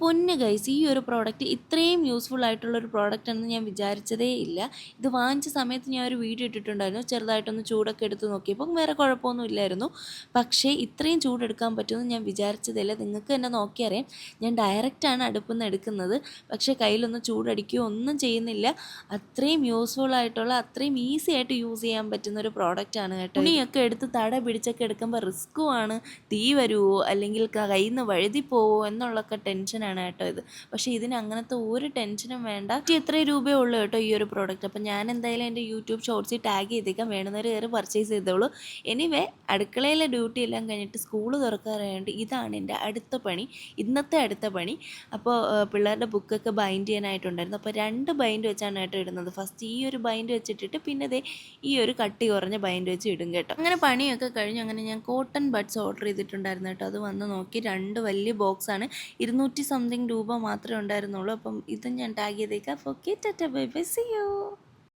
പൊന്ന് ഗൈസ്, ഈ ഒരു പ്രോഡക്റ്റ് ഇത്രയും യൂസ്ഫുൾ ആയിട്ടുള്ളൊരു പ്രോഡക്റ്റ് ആണെന്ന് ഞാൻ വിചാരിച്ചതേ ഇല്ല. ഇത് വാങ്ങിച്ച സമയത്ത് ഞാൻ ഒരു വീഡിയോ ഇട്ടിട്ടുണ്ടായിരുന്നു. ചെറുതായിട്ടൊന്ന് ചൂടൊക്കെ എടുത്ത് നോക്കിയപ്പോൾ വേറെ കുഴപ്പമൊന്നും ഇല്ലായിരുന്നു. പക്ഷേ ഇത്രയും ചൂടെടുക്കാൻ പറ്റുമെന്ന് ഞാൻ വിചാരിച്ചതില്ല. നിങ്ങൾക്ക് തന്നെ നോക്കിയറിയാം, ഞാൻ ഡയറക്റ്റാണ് അടുപ്പിൽ നിന്ന് എടുക്കുന്നത്. പക്ഷേ കയ്യിലൊന്നും ചൂടടിക്കുകയോ ഒന്നും ചെയ്യുന്നില്ല. അത്രയും യൂസ്ഫുൾ ആയിട്ടുള്ള, അത്രയും ഈസി ആയിട്ട് യൂസ് ചെയ്യാൻ പറ്റുന്ന ഒരു പ്രോഡക്റ്റാണ് കേട്ടോ. തുണിയൊക്കെ എടുത്ത് തട പിടിച്ചൊക്കെ എടുക്കുമ്പോൾ റിസ്ക്കുമാണ്. തീ വരുമോ അല്ലെങ്കിൽ കയ്യിൽ നിന്ന് വഴുതി പോവോ എന്നുള്ളൊക്കെ ടെൻഷനാണ് കേട്ടോ ഇത്. പക്ഷേ ഇതിന് അങ്ങനത്തെ ഒരു ടെൻഷനും വേണ്ട. എത്ര രൂപയേ ഉള്ളൂ കേട്ടോ ഈ ഒരു പ്രോഡക്റ്റ്. അപ്പം ഞാൻ എന്തായാലും എൻ്റെ യൂട്യൂബ് ഷോർട്സിൽ ടാഗ് ചെയ്തേക്കാം, വേണമെന്നവർ കയറി പർച്ചേസ് ചെയ്തോളൂ. എനിവേ, അടുക്കളയിലെ ഡ്യൂട്ടി എല്ലാം കഴിഞ്ഞിട്ട് സ്കൂൾ തുറക്കാറായതുകൊണ്ട് ഇതാണ് എൻ്റെ അടുത്ത പണി, ഇന്നത്തെ അടുത്ത പണി. അപ്പോൾ പിള്ളേരുടെ ബുക്കൊക്കെ ബൈൻഡ് ചെയ്യാനായിട്ടുണ്ടായിരുന്നു. അപ്പോൾ 2 ബൈൻഡ് വെച്ചാണ് കേട്ടോ ഇടുന്നത്. ഫസ്റ്റ് ഈ ഒരു ബൈൻഡ് വെച്ചിട്ടിട്ട് പിന്നെ ഈ ഒരു കട്ടി കുറഞ്ഞ ബൈൻഡ് വെച്ച് ഇടും കേട്ടോ. അങ്ങനെ പണിയൊക്കെ കഴിഞ്ഞു. അങ്ങനെ ഞാൻ കോട്ടൺ ബഡ്സ് ഓർഡർ ചെയ്തിട്ടുണ്ടായിരുന്നു കേട്ടോ. അത് വന്ന് നോക്കി, 2 വലിയ ബോക്സാണ്. 200 സംതിങ് രൂപ മാത്രമേ ഉണ്ടായിരുന്നുള്ളൂ. അപ്പം ഇതും ഞാൻ ടാഗ് ചെയ്തേക്കാം. Okay, tata, bye bye, see U.